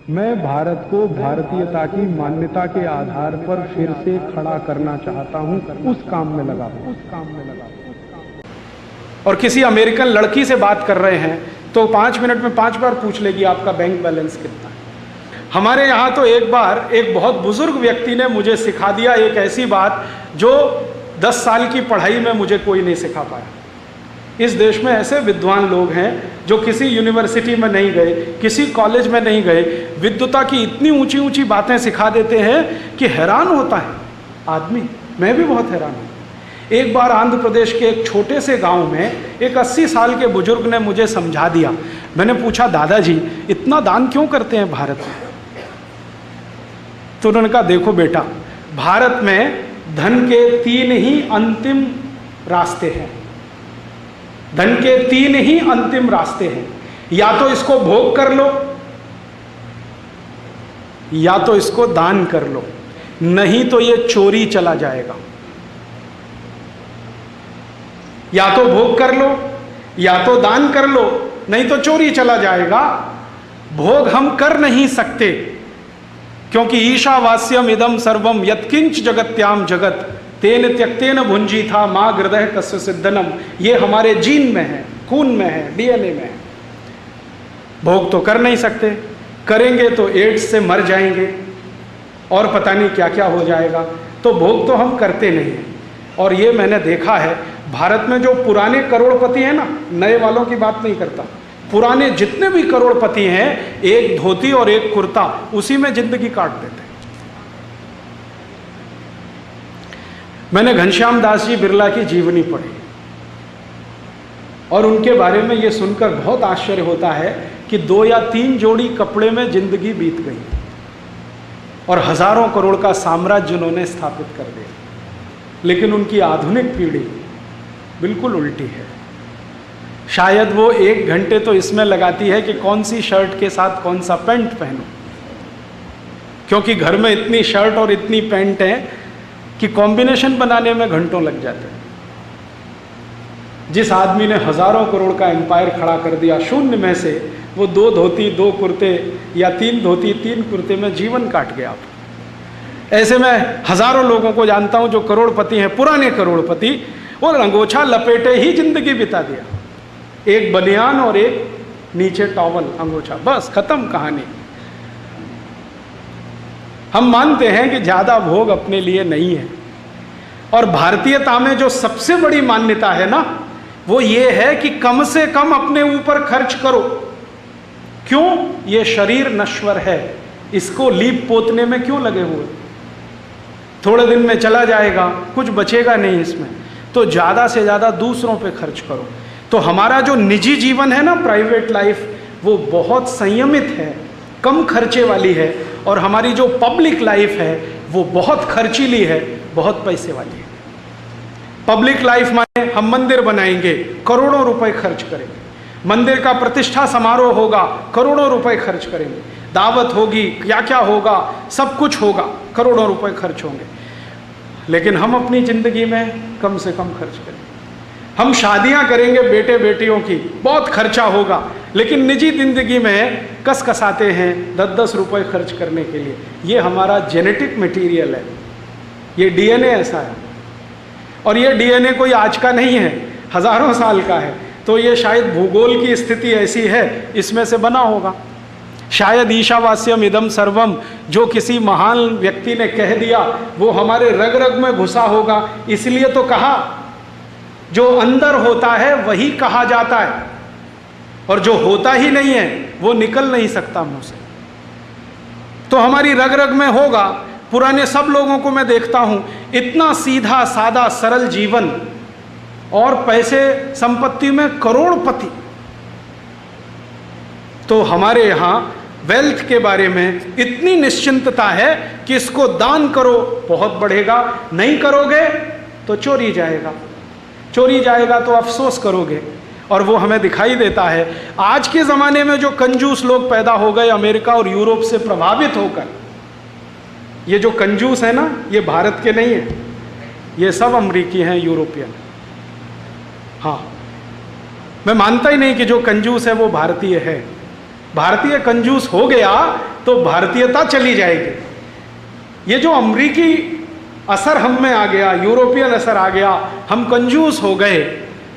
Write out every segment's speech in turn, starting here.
मैं भारत को भारतीयता की मान्यता के आधार पर फिर से खड़ा करना चाहता हूं, उस काम में लगा हूं। और किसी अमेरिकन लड़की से बात कर रहे हैं तो 5 मिनट में 5 बार पूछ लेगी आपका बैंक बैलेंस कितना है। हमारे यहाँ तो एक बार एक बहुत बुजुर्ग व्यक्ति ने मुझे सिखा दिया एक ऐसी बात जो 10 साल की पढ़ाई में मुझे कोई नहीं सिखा पाया। इस देश में ऐसे विद्वान लोग हैं जो किसी यूनिवर्सिटी में नहीं गए, किसी कॉलेज में नहीं गए, विद्वता की इतनी ऊंची ऊंची बातें सिखा देते हैं कि हैरान होता है आदमी। मैं भी बहुत हैरान हूँ। एक बार आंध्र प्रदेश के एक छोटे से गांव में एक 80 साल के बुजुर्ग ने मुझे समझा दिया। मैंने पूछा, दादाजी इतना दान क्यों करते हैं भारत में? तो उन्होंने कहा, देखो बेटा, भारत में धन के 3 ही अंतिम रास्ते हैं। धन के 3 ही अंतिम रास्ते हैं। या तो इसको भोग कर लो, या तो इसको दान कर लो, नहीं तो ये चोरी चला जाएगा। या तो भोग कर लो, या तो दान कर लो, नहीं तो चोरी चला जाएगा। भोग हम कर नहीं सकते क्योंकि ईशावास्यम इदम सर्वम यत्किंच जगत्याम जगत तेन त्यक्तेन भुंजी था माँ हृदय कस्य सिद्धनम। ये हमारे जीन में है, खून में है, डीएनए में है। भोग तो कर नहीं सकते, करेंगे तो एड्स से मर जाएंगे और पता नहीं क्या क्या हो जाएगा। तो भोग तो हम करते नहीं हैं। और ये मैंने देखा है भारत में जो पुराने करोड़पति हैं ना, नए वालों की बात नहीं करता, पुराने जितने भी करोड़पति हैं, एक धोती और एक कुर्ता, उसी में जिंदगी काट देते हैं। मैंने घनश्याम दास जी बिरला की जीवनी पढ़ी और उनके बारे में ये सुनकर बहुत आश्चर्य होता है कि 2 या 3 जोड़ी कपड़े में जिंदगी बीत गई और हजारों करोड़ का साम्राज्य उन्होंने स्थापित कर दिया। लेकिन उनकी आधुनिक पीढ़ी बिल्कुल उल्टी है। शायद वो 1 घंटे तो इसमें लगाती है कि कौन सी शर्ट के साथ कौन सा पैंट पहनो, क्योंकि घर में इतनी शर्ट और इतनी पैंट है कि कॉम्बिनेशन बनाने में घंटों लग जाते हैं। जिस आदमी ने हजारों करोड़ का एम्पायर खड़ा कर दिया शून्य में से, वो 2 धोती 2 कुर्ते या 3 धोती 3 कुर्ते में जीवन काट गया। ऐसे में हजारों लोगों को जानता हूं जो करोड़पति हैं, पुराने करोड़पति, वो अंगोछा लपेटे ही जिंदगी बिता दिया। एक बनियान और एक नीचे टॉवल, अंगोछा, बस खत्म कहानी। हम मानते हैं कि ज्यादा भोग अपने लिए नहीं है। और भारतीयता में जो सबसे बड़ी मान्यता है ना, वो ये है कि कम से कम अपने ऊपर खर्च करो। क्यों? ये शरीर नश्वर है, इसको लीप पोतने में क्यों लगे हुए? थोड़े दिन में चला जाएगा, कुछ बचेगा नहीं इसमें। तो ज्यादा से ज्यादा दूसरों पे खर्च करो। तो हमारा जो निजी जीवन है ना, प्राइवेट लाइफ, वो बहुत संयमित है, कम खर्चे वाली है। और हमारी जो पब्लिक लाइफ है वो बहुत खर्चीली है, बहुत पैसे वाली है। पब्लिक लाइफ माने हम मंदिर बनाएंगे, करोड़ों रुपए खर्च करेंगे। मंदिर का प्रतिष्ठा समारोह होगा, करोड़ों रुपए खर्च करेंगे। दावत होगी, क्या क्या होगा, सब कुछ होगा, करोड़ों रुपए खर्च होंगे। लेकिन हम अपनी जिंदगी में कम से कम खर्च करेंगे। हम शादियां करेंगे बेटे बेटियों की, बहुत खर्चा होगा, लेकिन निजी जिंदगी में कस कसाते हैं 10-10 रुपए खर्च करने के लिए। ये हमारा जेनेटिक मटेरियल है, ये डीएनए ऐसा है। और ये डीएनए कोई आज का नहीं है, हजारों साल का है। तो ये शायद भूगोल की स्थिति ऐसी है, इसमें से बना होगा। शायद ईशावास्यम इदम सर्वम जो किसी महान व्यक्ति ने कह दिया, वो हमारे रग रग में घुसा होगा। इसलिए तो कहा, जो अंदर होता है वही कहा जाता है, और जो होता ही नहीं है वो निकल नहीं सकता मुंह से। तो हमारी रग रग में होगा। पुराने सब लोगों को मैं देखता हूं, इतना सीधा सादा सरल जीवन, और पैसे संपत्ति में करोड़पति। तो हमारे यहाँ वेल्थ के बारे में इतनी निश्चिंतता है कि इसको दान करो बहुत बढ़ेगा, नहीं करोगे तो चोरी जाएगा, चोरी जाएगा तो अफसोस करोगे। और वो हमें दिखाई देता है आज के ज़माने में जो कंजूस लोग पैदा हो गए अमेरिका और यूरोप से प्रभावित होकर। ये जो कंजूस है ना, ये भारत के नहीं है, ये सब अमरीकी हैं, यूरोपियन। हाँ, मैं मानता ही नहीं कि जो कंजूस है वो भारतीय है। भारतीय कंजूस हो गया तो भारतीयता चली जाएगी। ये जो अमरीकी असर हम में आ गया, यूरोपियन असर आ गया, हम कंजूस हो गए,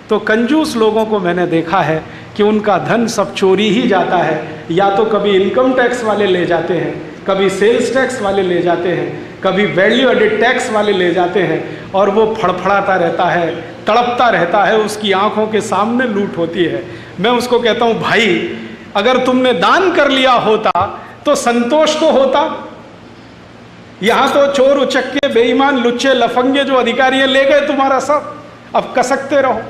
तो कंजूस लोगों को मैंने देखा है कि उनका धन सब चोरी ही जाता है। या तो कभी इनकम टैक्स वाले ले जाते हैं, कभी सेल्स टैक्स वाले ले जाते हैं, कभी वैल्यू एडिड टैक्स वाले ले जाते हैं, और वो फड़फड़ाता रहता है, तड़पता रहता है, उसकी आंखों के सामने लूट होती है। मैं उसको कहता हूँ, भाई अगर तुमने दान कर लिया होता तो संतोष तो होता। यहां तो चोर उचक्के बेईमान लुच्चे लफंगे जो अधिकारी ले गए तुम्हारा सब, अब कसकते रहो।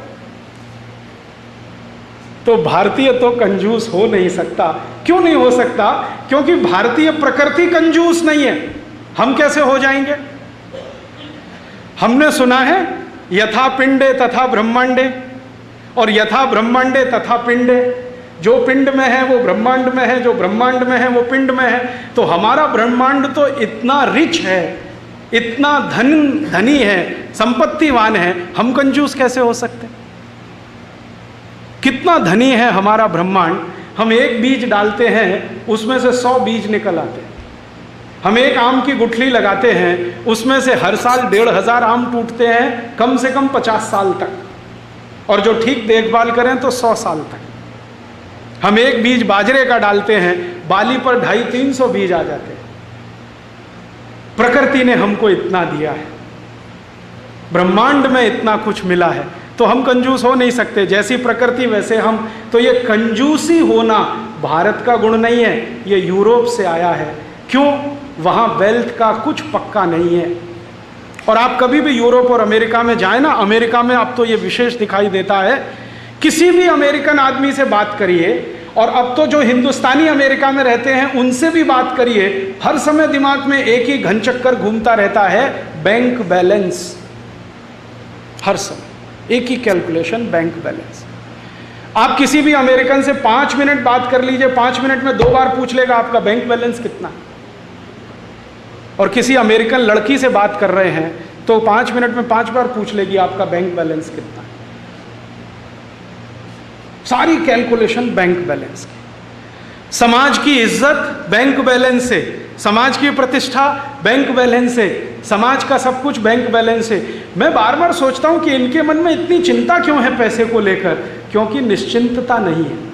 तो भारतीय तो कंजूस हो नहीं सकता। क्यों नहीं हो सकता? क्योंकि भारतीय प्रकृति कंजूस नहीं है। हम कैसे हो जाएंगे? हमने सुना है यथा पिंडे तथा ब्रह्मांडे, और यथा ब्रह्मांडे तथा पिंडे। जो पिंड में है वो ब्रह्मांड में है, जो ब्रह्मांड में है वो पिंड में है। तो हमारा ब्रह्मांड तो इतना रिच है, इतना धनी है, संपत्तिवान है, हम कंजूस कैसे हो सकते? कितना धनी है हमारा ब्रह्मांड। हम एक बीज डालते हैं, उसमें से 100 बीज निकल आते हैं। हम एक आम की गुठली लगाते हैं, उसमें से हर साल 1500 आम टूटते हैं, कम से कम 50 साल तक, और जो ठीक देखभाल करें तो 100 साल तक। हम एक बीज बाजरे का डालते हैं, बाली पर 250-300 बीज आ जाते हैं। प्रकृति ने हमको इतना दिया है, ब्रह्मांड में इतना कुछ मिला है, तो हम कंजूस हो नहीं सकते। जैसी प्रकृति वैसे हम। तो ये कंजूसी होना भारत का गुण नहीं है, ये यूरोप से आया है। क्यों? वहां वेल्थ का कुछ पक्का नहीं है। और आप कभी भी यूरोप और अमेरिका में जाए ना, अमेरिका में अब तो ये विशेष दिखाई देता है, किसी भी अमेरिकन आदमी से बात करिए, और अब तो जो हिंदुस्तानी अमेरिका में रहते हैं उनसे भी बात करिए, हर समय दिमाग में एक ही घनचक्कर घूमता रहता है, बैंक बैलेंस। हर समय एक ही कैलकुलेशन, बैंक बैलेंस। आप किसी भी अमेरिकन से 5 मिनट बात कर लीजिए, 5 मिनट में 2 बार पूछ लेगा आपका बैंक बैलेंस कितना। और किसी अमेरिकन लड़की से बात कर रहे हैं तो 5 मिनट में 5 बार पूछ लेगी आपका बैंक बैलेंस कितना। सारी कैलकुलेशन बैंक बैलेंस की। समाज की इज्जत बैंक बैलेंस से, समाज की प्रतिष्ठा बैंक बैलेंस से, समाज का सब कुछ बैंक बैलेंस से। मैं बार बार सोचता हूं कि इनके मन में इतनी चिंता क्यों है पैसे को लेकर? क्योंकि निश्चिंतता नहीं है।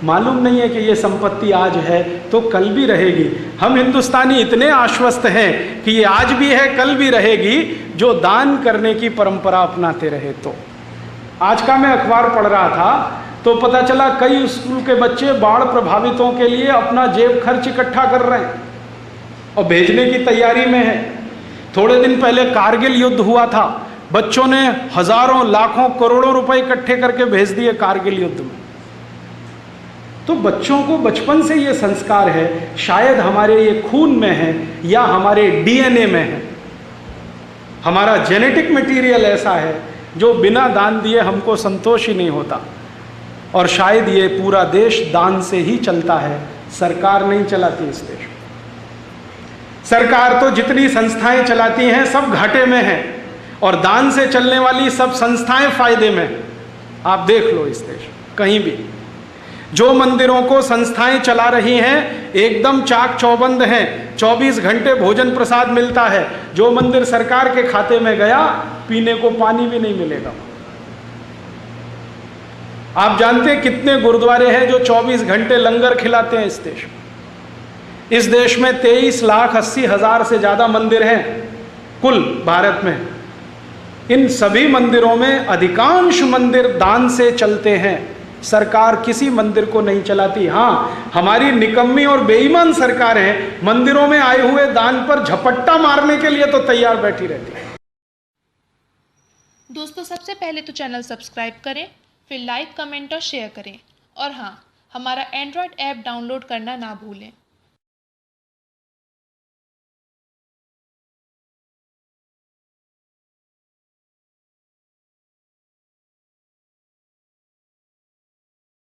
मालूम नहीं है कि ये संपत्ति आज है तो कल भी रहेगी। हम हिंदुस्तानी इतने आश्वस्त हैं कि ये आज भी है, कल भी रहेगी, जो दान करने की परंपरा अपनाते रहे। तो आज का मैं अखबार पढ़ रहा था तो पता चला कई स्कूल के बच्चे बाढ़ प्रभावितों के लिए अपना जेब खर्च इकट्ठा कर रहे हैं और भेजने की तैयारी में है। थोड़े दिन पहले कारगिल युद्ध हुआ था, बच्चों ने हजारों लाखों करोड़ों रुपए इकट्ठे करके भेज दिए कारगिल युद्ध में। तो बच्चों को बचपन से ये संस्कार है, शायद हमारे ये खून में है या हमारे डीएनए में है। हमारा जेनेटिक मटेरियल ऐसा है जो बिना दान दिए हमको संतोष ही नहीं होता। और शायद ये पूरा देश दान से ही चलता है, सरकार नहीं चलाती इस देश में। सरकार तो जितनी संस्थाएं चलाती हैं सब घाटे में है, और दान से चलने वाली सब संस्थाएं फायदे में हैं। आप देख लो इस देश कहीं भी जो मंदिरों को संस्थाएं चला रही हैं एकदम चाक चौबंद हैं, 24 घंटे भोजन प्रसाद मिलता है। जो मंदिर सरकार के खाते में गया, पीने को पानी भी नहीं मिलेगा। आप जानते हैं कितने गुरुद्वारे हैं जो 24 घंटे लंगर खिलाते हैं इस देश में? इस देश में 23,80,000 से ज्यादा मंदिर हैं कुल भारत में। इन सभी मंदिरों में अधिकांश मंदिर दान से चलते हैं, सरकार किसी मंदिर को नहीं चलाती। हाँ, हमारी निकम्मी और बेईमान सरकारें मंदिरों में आए हुए दान पर झपट्टा मारने के लिए तो तैयार बैठी रहती है। दोस्तों, सबसे पहले तो चैनल सब्सक्राइब करें, फिर लाइक, कमेंट और शेयर करें। और हाँ, हमारा एंड्रॉयड ऐप डाउनलोड करना ना भूलें।